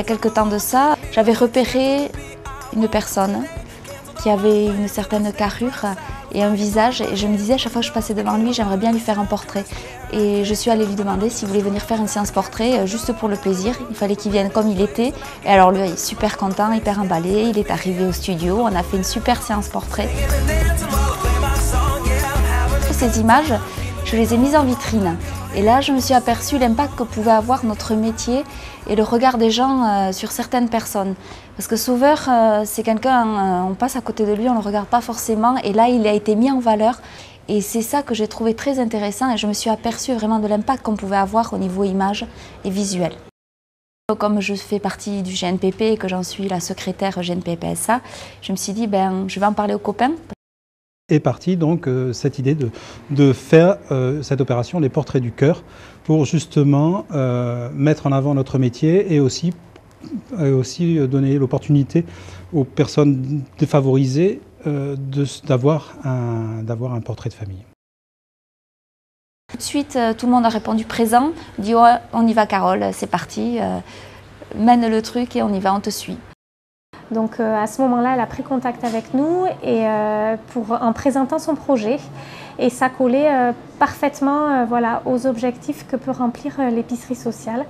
a quelque temps de ça, j'avais repéré une personne qui avait une certaine carrure et un visage, et je me disais à chaque fois que je passais devant lui, j'aimerais bien lui faire un portrait. Et je suis allée lui demander s'il voulait venir faire une séance portrait juste pour le plaisir. Il fallait qu'il vienne comme il était. Et alors lui, il est super content, hyper emballé. Il est arrivé au studio, on a fait une super séance portrait. Ces images, je les ai mises en vitrine. Et là, je me suis aperçue l'impact que pouvait avoir notre métier et le regard des gens sur certaines personnes. Parce que Sauveur, c'est quelqu'un, on passe à côté de lui, on ne le regarde pas forcément. Et là, il a été mis en valeur. Et c'est ça que j'ai trouvé très intéressant. Et je me suis aperçue vraiment de l'impact qu'on pouvait avoir au niveau image et visuel. Comme je fais partie du GNPP et que j'en suis la secrétaire GNPP-SA, je me suis dit, je vais en parler aux copains. Est partie donc cette idée de faire cette opération Les Portraits du Cœur pour justement mettre en avant notre métier et aussi donner l'opportunité aux personnes défavorisées d'avoir un portrait de famille. Tout de suite, tout le monde a répondu présent, dit oh, on y va Carole, c'est parti, mène le truc et on y va, on te suit. Donc à ce moment-là, elle a pris contact avec nous et, en présentant son projet. Et ça collait parfaitement voilà, aux objectifs que peut remplir l'épicerie sociale.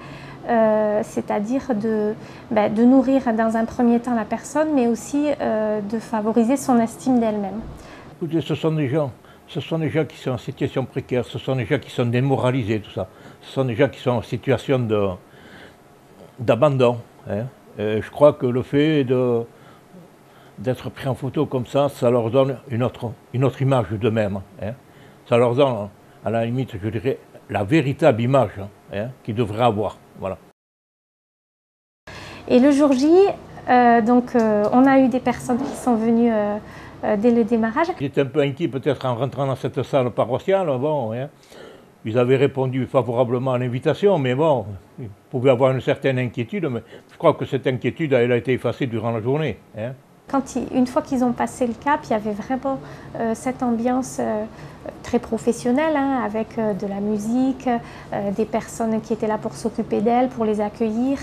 C'est-à-dire de nourrir dans un premier temps la personne, mais aussi de favoriser son estime d'elle-même. Écoutez, ce sont des gens qui sont en situation précaire, ce sont des gens qui sont démoralisés, tout ça. Ce sont des gens qui sont en situation d'abandon. Hein. Je crois que le fait d'être pris en photo comme ça leur donne une autre image d'eux-mêmes. Hein. Ça leur donne, à la limite, je dirais, la véritable image qu'ils devraient avoir. Voilà. Et le jour J, on a eu des personnes qui sont venues dès le démarrage. J'étais un peu inquiet peut-être en rentrant dans cette salle paroissiale. Bon, hein. Ils avaient répondu favorablement à l'invitation, mais bon, ils pouvaient avoir une certaine inquiétude. Mais je crois que cette inquiétude, elle a été effacée durant la journée. Hein. Une fois qu'ils ont passé le cap, il y avait vraiment cette ambiance très professionnelle, hein, avec de la musique, des personnes qui étaient là pour s'occuper d'elles, pour les accueillir.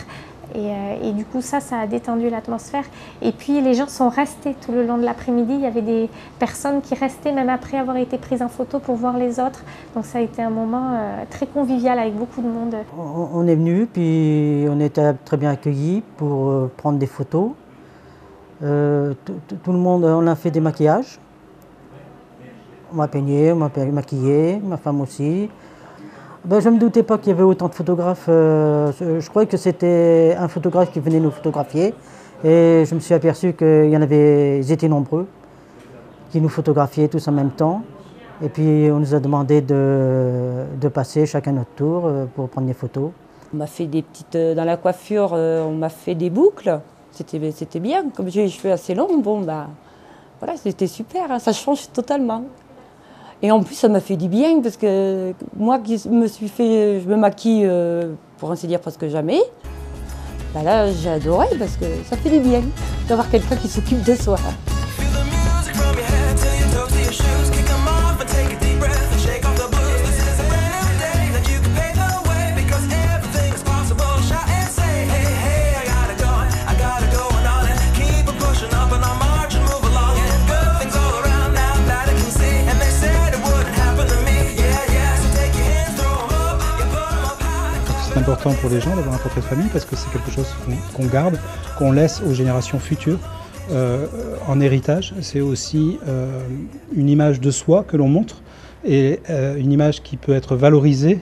Et du coup, ça a détendu l'atmosphère. Et puis, les gens sont restés tout le long de l'après-midi. Il y avait des personnes qui restaient même après avoir été prises en photo pour voir les autres. Donc, ça a été un moment très convivial avec beaucoup de monde. On est venu, puis on était très bien accueillis pour prendre des photos. Tout le monde, on a fait des maquillages. On m'a peigné, on m'a maquillé, ma femme aussi. Je ne me doutais pas qu'il y avait autant de photographes. Je croyais que c'était un photographe qui venait nous photographier. Et je me suis aperçu ils étaient nombreux, qui nous photographiaient tous en même temps. Et puis on nous a demandé de passer chacun notre tour pour prendre des photos. On m'a fait des petites... Dans la coiffure, on m'a fait des boucles. C'était bien. Comme j'ai les cheveux assez longs, voilà, c'était super. Hein, ça change totalement. Et en plus, ça m'a fait du bien parce que moi qui je me maquille, pour ainsi dire, presque jamais. Là, j'ai adoré parce que ça fait du bien d'avoir quelqu'un qui s'occupe de soi. C'est important pour les gens d'avoir un portrait de famille parce que c'est quelque chose qu'on garde, qu'on laisse aux générations futures en héritage. C'est aussi une image de soi que l'on montre et une image qui peut être valorisée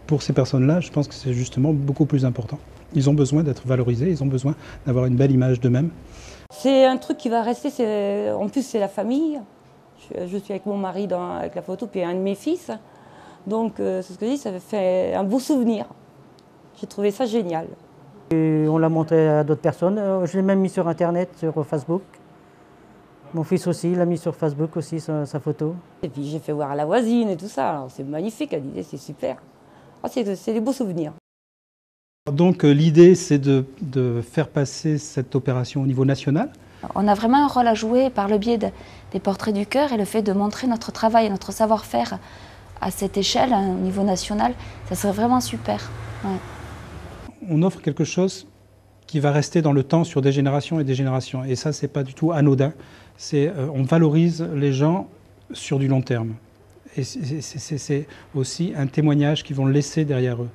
pour ces personnes-là. Je pense que c'est justement beaucoup plus important. Ils ont besoin d'être valorisés, ils ont besoin d'avoir une belle image d'eux-mêmes. C'est un truc qui va rester, en plus c'est la famille. Je suis avec mon mari avec la photo, puis un de mes fils. Donc c'est ce que je dis, ça fait un beau souvenir. J'ai trouvé ça génial. Et on l'a montré à d'autres personnes. Je l'ai même mis sur Internet, sur Facebook. Mon fils aussi, il a mis sur Facebook aussi sa photo. Et puis j'ai fait voir à la voisine et tout ça. C'est magnifique, elle disait c'est super. Oh, c'est des beaux souvenirs. Donc l'idée c'est de faire passer cette opération au niveau national. On a vraiment un rôle à jouer par le biais des portraits du cœur et le fait de montrer notre travail et notre savoir-faire à cette échelle, au niveau national, ça serait vraiment super. Ouais. On offre quelque chose qui va rester dans le temps sur des générations et des générations. Et ça, c'est pas du tout anodin. On valorise les gens sur du long terme. Et c'est aussi un témoignage qu'ils vont laisser derrière eux.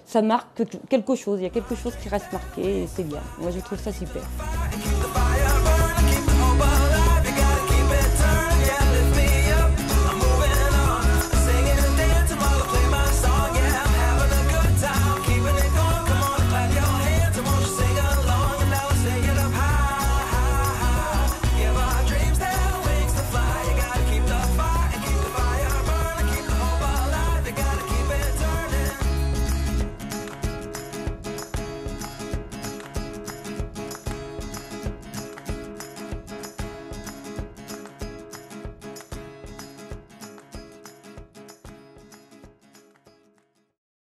Ça marque quelque chose, il y a quelque chose qui reste marqué et c'est bien. Moi je trouve ça super.